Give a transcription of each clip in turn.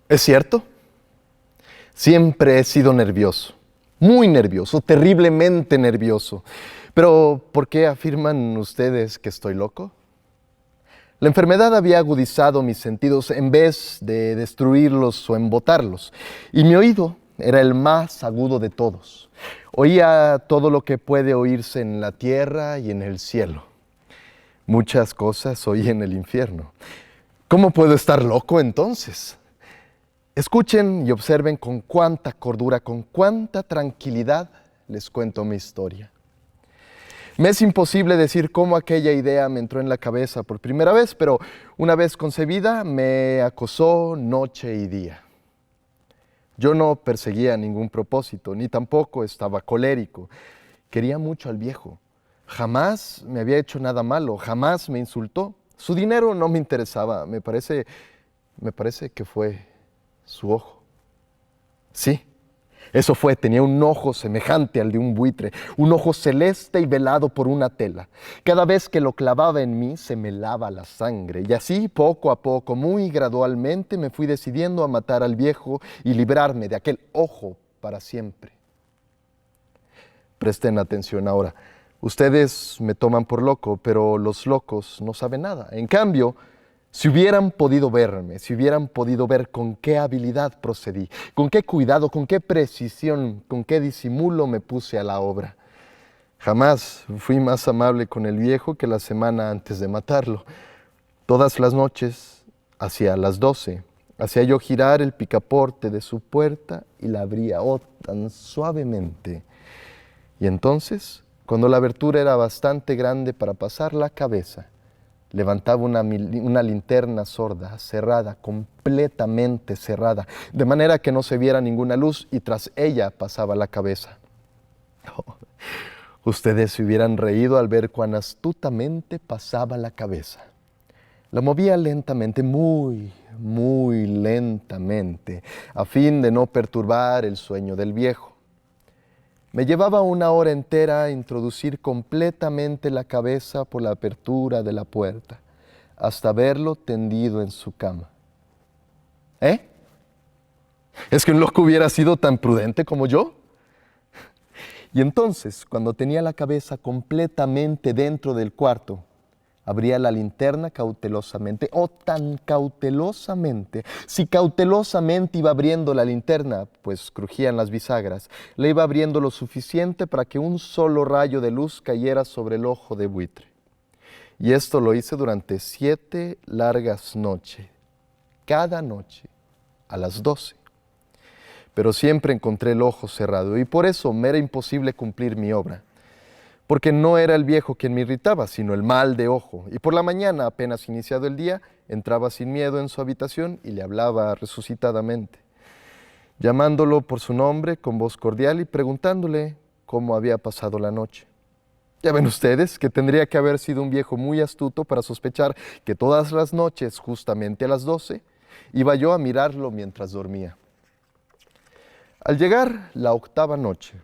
¿Es cierto? Siempre he sido nervioso, muy nervioso, terriblemente nervioso. Pero, ¿por qué afirman ustedes que estoy loco? La enfermedad había agudizado mis sentidos en vez de destruirlos o embotarlos, y mi oído era el más agudo de todos. Oía todo lo que puede oírse en la tierra y en el cielo. Muchas cosas oí en el infierno. ¿Cómo puedo estar loco entonces? Escuchen y observen con cuánta cordura, con cuánta tranquilidad les cuento mi historia. Me es imposible decir cómo aquella idea me entró en la cabeza por primera vez, pero una vez concebida me acosó noche y día. Yo no perseguía ningún propósito, ni tampoco estaba colérico. Quería mucho al viejo. Jamás me había hecho nada malo, jamás me insultó. Su dinero no me interesaba, me parece que fue su ojo. Sí, eso fue, tenía un ojo semejante al de un buitre, un ojo celeste y velado por una tela. Cada vez que lo clavaba en mí se me helaba la sangre, y así poco a poco, muy gradualmente, me fui decidiendo a matar al viejo y librarme de aquel ojo para siempre. Presten atención ahora. Ustedes me toman por loco, pero los locos no saben nada. En cambio, si hubieran podido verme, si hubieran podido ver con qué habilidad procedí, con qué cuidado, con qué precisión, con qué disimulo me puse a la obra. Jamás fui más amable con el viejo que la semana antes de matarlo. Todas las noches, hacia las 12, hacía yo girar el picaporte de su puerta y la abría, oh, tan suavemente. Y entonces, cuando la abertura era bastante grande para pasar la cabeza, levantaba una linterna sorda, cerrada, completamente cerrada, de manera que no se viera ninguna luz, y tras ella pasaba la cabeza. Oh, ustedes se hubieran reído al ver cuán astutamente pasaba la cabeza. La movía lentamente, muy, muy lentamente, a fin de no perturbar el sueño del viejo. Me llevaba una hora entera a introducir completamente la cabeza por la apertura de la puerta, hasta verlo tendido en su cama. ¿Eh? ¿Es que un loco hubiera sido tan prudente como yo? Y entonces, cuando tenía la cabeza completamente dentro del cuarto, abría la linterna cautelosamente, oh, tan cautelosamente. Si cautelosamente iba abriendo la linterna, pues crujían las bisagras, la iba abriendo lo suficiente para que un solo rayo de luz cayera sobre el ojo de buitre. Y esto lo hice durante 7 largas noches, cada noche, a las 12. Pero siempre encontré el ojo cerrado, y por eso me era imposible cumplir mi obra. Porque no era el viejo quien me irritaba, sino el mal de ojo. Y por la mañana, apenas iniciado el día, entraba sin miedo en su habitación y le hablaba resucitadamente, llamándolo por su nombre con voz cordial y preguntándole cómo había pasado la noche. Ya ven ustedes que tendría que haber sido un viejo muy astuto para sospechar que todas las noches, justamente a las 12, iba yo a mirarlo mientras dormía. Al llegar la 8ª noche,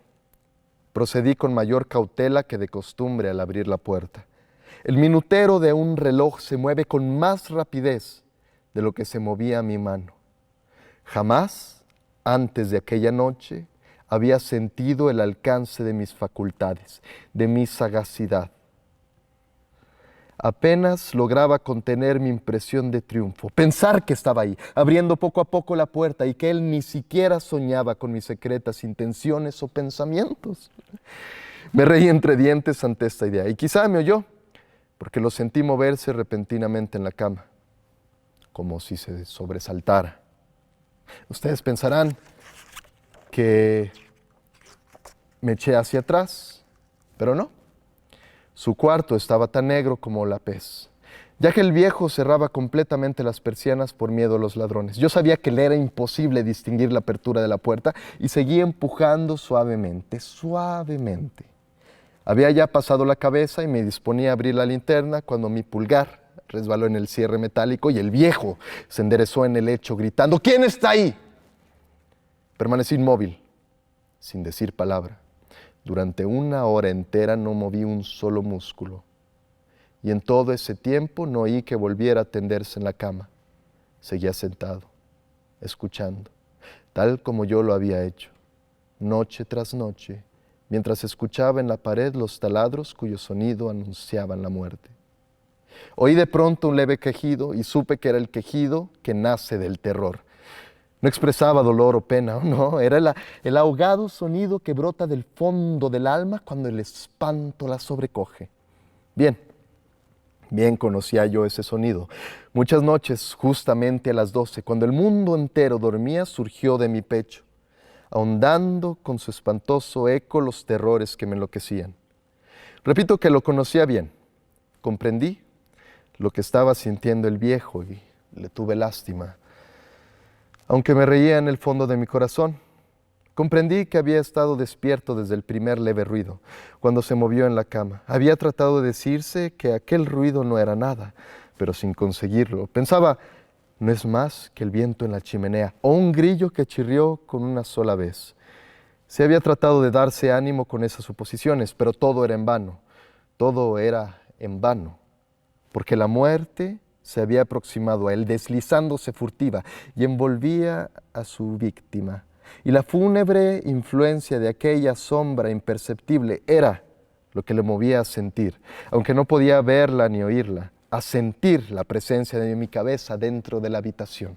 procedí con mayor cautela que de costumbre al abrir la puerta. El minutero de un reloj se mueve con más rapidez de lo que se movía mi mano. Jamás, antes de aquella noche, había sentido el alcance de mis facultades, de mi sagacidad. Apenas lograba contener mi impresión de triunfo, pensar que estaba ahí, abriendo poco a poco la puerta y que él ni siquiera soñaba con mis secretas intenciones o pensamientos. Me reí entre dientes ante esta idea y quizá me oyó, porque lo sentí moverse repentinamente en la cama, como si se sobresaltara. Ustedes pensarán que me eché hacia atrás, pero no. Su cuarto estaba tan negro como la pez, ya que el viejo cerraba completamente las persianas por miedo a los ladrones. Yo sabía que le era imposible distinguir la apertura de la puerta y seguía empujando suavemente, suavemente. Había ya pasado la cabeza y me disponía a abrir la linterna cuando mi pulgar resbaló en el cierre metálico y el viejo se enderezó en el lecho gritando: ¿Quién está ahí? Permanecí inmóvil, sin decir palabra. Durante una hora entera no moví un solo músculo. Y en todo ese tiempo no oí que volviera a tenderse en la cama. Seguía sentado, escuchando, tal como yo lo había hecho, noche tras noche, mientras escuchaba en la pared los taladros cuyo sonido anunciaban la muerte. Oí de pronto un leve quejido y supe que era el quejido que nace del terror. No expresaba dolor o pena, no, era el ahogado sonido que brota del fondo del alma cuando el espanto la sobrecoge. Bien conocía yo ese sonido. Muchas noches, justamente a las 12, cuando el mundo entero dormía, surgió de mi pecho, ahondando con su espantoso eco los terrores que me enloquecían. Repito que lo conocía bien. Comprendí lo que estaba sintiendo el viejo y le tuve lástima. Aunque me reía en el fondo de mi corazón, comprendí que había estado despierto desde el primer leve ruido, cuando se movió en la cama. Había tratado de decirse que aquel ruido no era nada, pero sin conseguirlo. Pensaba, no es más que el viento en la chimenea o un grillo que chirrió con una sola vez. Se había tratado de darse ánimo con esas suposiciones, pero todo era en vano. Todo era en vano, porque la muerte se había aproximado a él, deslizándose furtiva y envolvía a su víctima. Y la fúnebre influencia de aquella sombra imperceptible era lo que le movía a sentir, aunque no podía verla ni oírla, a sentir la presencia de mi cabeza dentro de la habitación.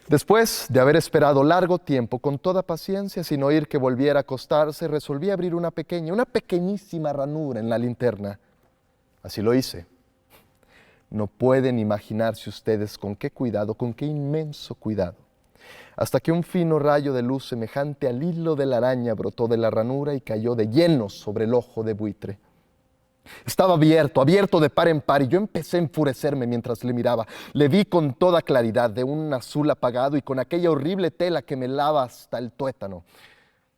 Después de haber esperado largo tiempo, con toda paciencia, sin oír que volviera a acostarse, resolví abrir una pequeñísima ranura en la linterna. Así lo hice. No pueden imaginarse ustedes con qué cuidado, con qué inmenso cuidado, hasta que un fino rayo de luz semejante al hilo de la araña brotó de la ranura y cayó de lleno sobre el ojo de buitre. Estaba abierto de par en par, y yo empecé a enfurecerme mientras le miraba. Le vi con toda claridad, de un azul apagado y con aquella horrible tela que me lava hasta el tuétano.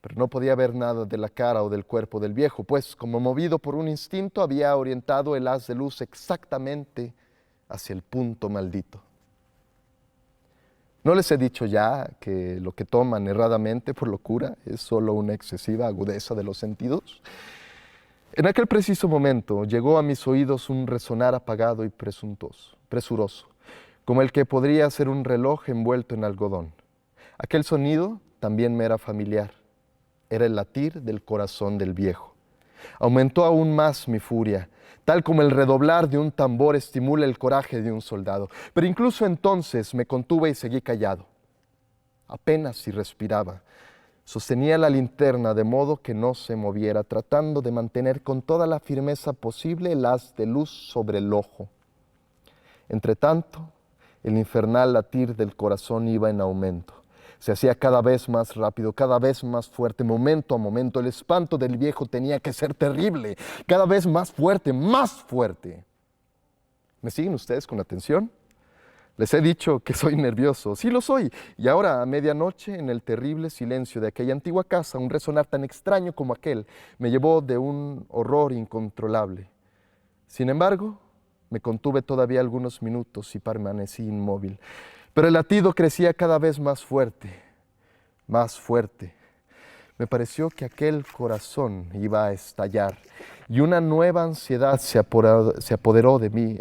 Pero no podía ver nada de la cara o del cuerpo del viejo, pues, como movido por un instinto, había orientado el haz de luz exactamente hacia el punto maldito. ¿No les he dicho ya que lo que toman erradamente por locura es solo una excesiva agudeza de los sentidos? En aquel preciso momento llegó a mis oídos un resonar apagado y presuroso, como el que podría ser un reloj envuelto en algodón. Aquel sonido también me era familiar. Era el latir del corazón del viejo. Aumentó aún más mi furia, tal como el redoblar de un tambor estimula el coraje de un soldado. Pero incluso entonces me contuve y seguí callado. Apenas si respiraba. Sostenía la linterna de modo que no se moviera, tratando de mantener con toda la firmeza posible el haz de luz sobre el ojo. Entretanto, el infernal latir del corazón iba en aumento. Se hacía cada vez más rápido, cada vez más fuerte, momento a momento. El espanto del viejo tenía que ser terrible, cada vez más fuerte, más fuerte. ¿Me siguen ustedes con atención? Les he dicho que soy nervioso. Sí lo soy. Y ahora, a medianoche, en el terrible silencio de aquella antigua casa, un resonar tan extraño como aquel me llevó de un horror incontrolable. Sin embargo, me contuve todavía algunos minutos y permanecí inmóvil. Pero el latido crecía cada vez más fuerte, más fuerte. Me pareció que aquel corazón iba a estallar y una nueva ansiedad se apoderó de mí.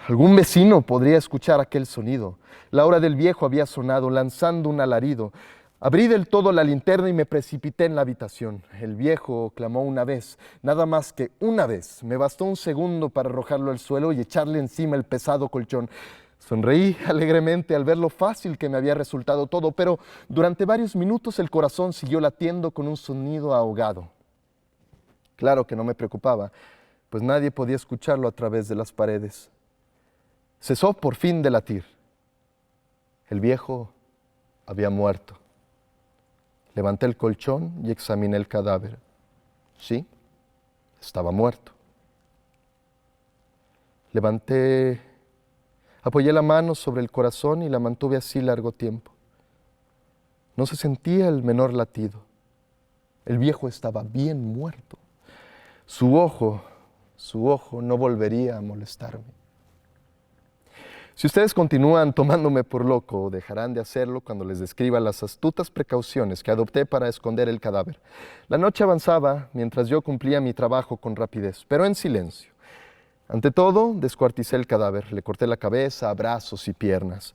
Algún vecino podría escuchar aquel sonido. La hora del viejo había sonado, lanzando un alarido. Abrí del todo la linterna y me precipité en la habitación. El viejo clamó una vez, nada más que una vez. Me bastó un segundo para arrojarlo al suelo y echarle encima el pesado colchón. Sonreí alegremente al ver lo fácil que me había resultado todo, pero durante varios minutos el corazón siguió latiendo con un sonido ahogado. Claro que no me preocupaba, pues nadie podía escucharlo a través de las paredes. Cesó por fin de latir. El viejo había muerto. Levanté el colchón y examiné el cadáver. Sí, estaba muerto. Apoyé la mano sobre el corazón y la mantuve así largo tiempo. No se sentía el menor latido. El viejo estaba bien muerto. Su ojo no volvería a molestarme. Si ustedes continúan tomándome por loco, dejarán de hacerlo cuando les describa las astutas precauciones que adopté para esconder el cadáver. La noche avanzaba mientras yo cumplía mi trabajo con rapidez, pero en silencio. Ante todo, descuarticé el cadáver, le corté la cabeza, brazos y piernas.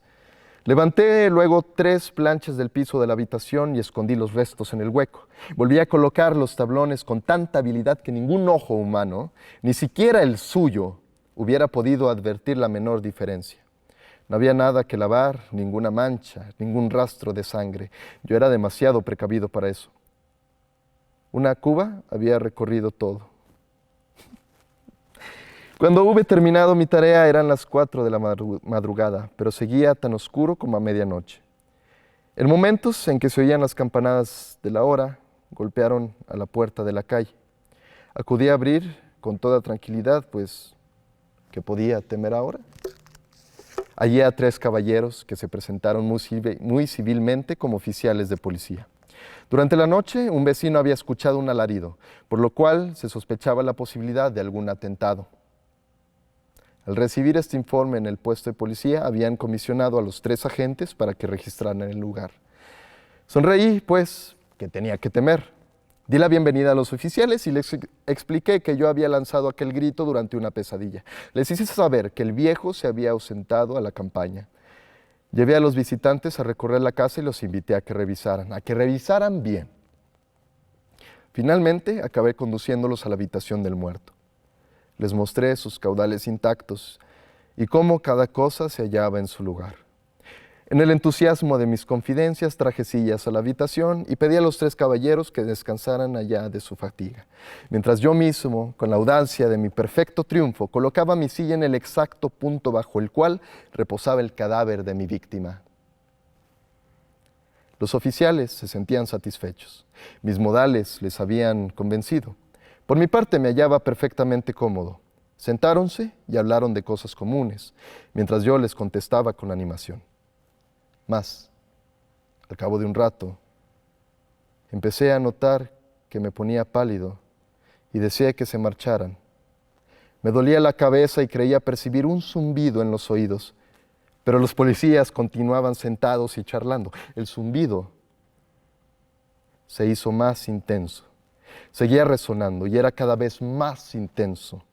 Levanté luego 3 planchas del piso de la habitación y escondí los restos en el hueco. Volví a colocar los tablones con tanta habilidad que ningún ojo humano, ni siquiera el suyo, hubiera podido advertir la menor diferencia. No había nada que lavar, ninguna mancha, ningún rastro de sangre. Yo era demasiado precavido para eso. Una cuba había recorrido todo. Cuando hube terminado mi tarea eran las 4 de la madrugada, pero seguía tan oscuro como a medianoche. En momentos en que se oían las campanadas de la hora, golpearon a la puerta de la calle. Acudí a abrir con toda tranquilidad, pues, ¿qué podía temer ahora? Hallé a 3 caballeros que se presentaron muy civilmente como oficiales de policía. Durante la noche, un vecino había escuchado un alarido, por lo cual se sospechaba la posibilidad de algún atentado. Al recibir este informe en el puesto de policía, habían comisionado a los 3 agentes para que registraran el lugar. Sonreí, pues, que tenía que temer. Di la bienvenida a los oficiales y les expliqué que yo había lanzado aquel grito durante una pesadilla. Les hice saber que el viejo se había ausentado a la campaña. Llevé a los visitantes a recorrer la casa y los invité a que revisaran bien. Finalmente, acabé conduciéndolos a la habitación del muerto. Les mostré sus caudales intactos y cómo cada cosa se hallaba en su lugar. En el entusiasmo de mis confidencias traje sillas a la habitación y pedí a los 3 caballeros que descansaran allá de su fatiga, mientras yo mismo, con la audacia de mi perfecto triunfo, colocaba mi silla en el exacto punto bajo el cual reposaba el cadáver de mi víctima. Los oficiales se sentían satisfechos. Mis modales les habían convencido. Por mi parte me hallaba perfectamente cómodo. Sentáronse y hablaron de cosas comunes, mientras yo les contestaba con animación. Mas, al cabo de un rato, empecé a notar que me ponía pálido y deseé que se marcharan. Me dolía la cabeza y creía percibir un zumbido en los oídos, pero los policías continuaban sentados y charlando. El zumbido se hizo más intenso. Seguía resonando y era cada vez más intenso.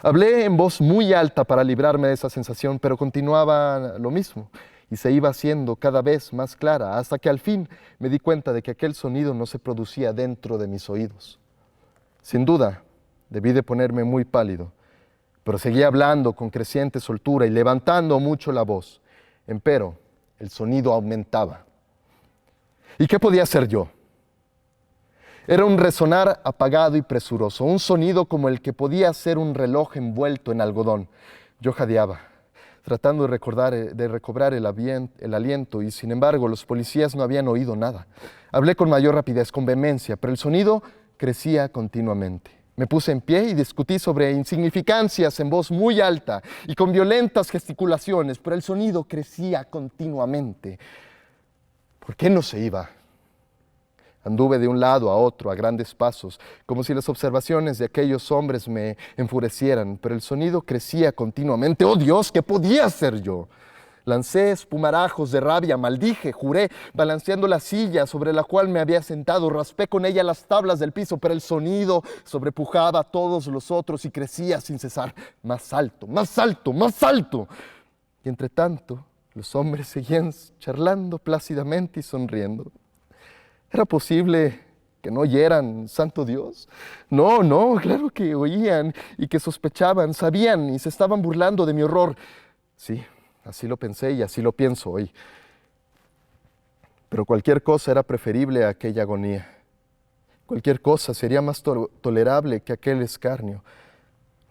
Hablé en voz muy alta para librarme de esa sensación, pero continuaba lo mismo y se iba haciendo cada vez más clara, hasta que al fin me di cuenta de que aquel sonido no se producía dentro de mis oídos. Sin duda, debí de ponerme muy pálido, pero seguía hablando con creciente soltura y levantando mucho la voz. Empero, el sonido aumentaba. ¿Y qué podía hacer yo? Era un resonar apagado y presuroso, un sonido como el que podía hacer un reloj envuelto en algodón. Yo jadeaba, tratando de recobrar el aliento, y sin embargo los policías no habían oído nada. Hablé con mayor rapidez, con vehemencia, pero el sonido crecía continuamente. Me puse en pie y discutí sobre insignificancias en voz muy alta y con violentas gesticulaciones, pero el sonido crecía continuamente. ¿Por qué no se iba? Anduve de un lado a otro a grandes pasos, como si las observaciones de aquellos hombres me enfurecieran, pero el sonido crecía continuamente. ¡Oh Dios! ¿Qué podía hacer yo? Lancé espumarajos de rabia, maldije, juré, balanceando la silla sobre la cual me había sentado, raspé con ella las tablas del piso, pero el sonido sobrepujaba a todos los otros y crecía sin cesar. Más alto, más alto, más alto. Y entre tanto, los hombres seguían charlando plácidamente y sonriendo. ¿Era posible que no oyeran, santo Dios? No, no, claro que oían y que sospechaban, sabían y se estaban burlando de mi horror. Sí, así lo pensé y así lo pienso hoy. Pero cualquier cosa era preferible a aquella agonía. Cualquier cosa sería más tolerable que aquel escarnio.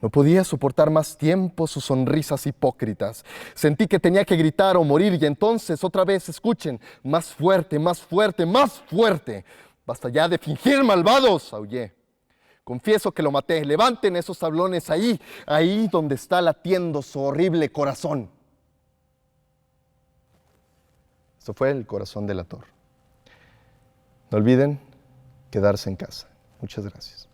No podía soportar más tiempo sus sonrisas hipócritas. Sentí que tenía que gritar o morir y entonces otra vez escuchen, más fuerte, más fuerte, más fuerte. Basta ya de fingir, malvados, aullé. Confieso que lo maté. Levanten esos tablones ahí, ahí donde está latiendo su horrible corazón. Esto fue el corazón delator. No olviden quedarse en casa. Muchas gracias.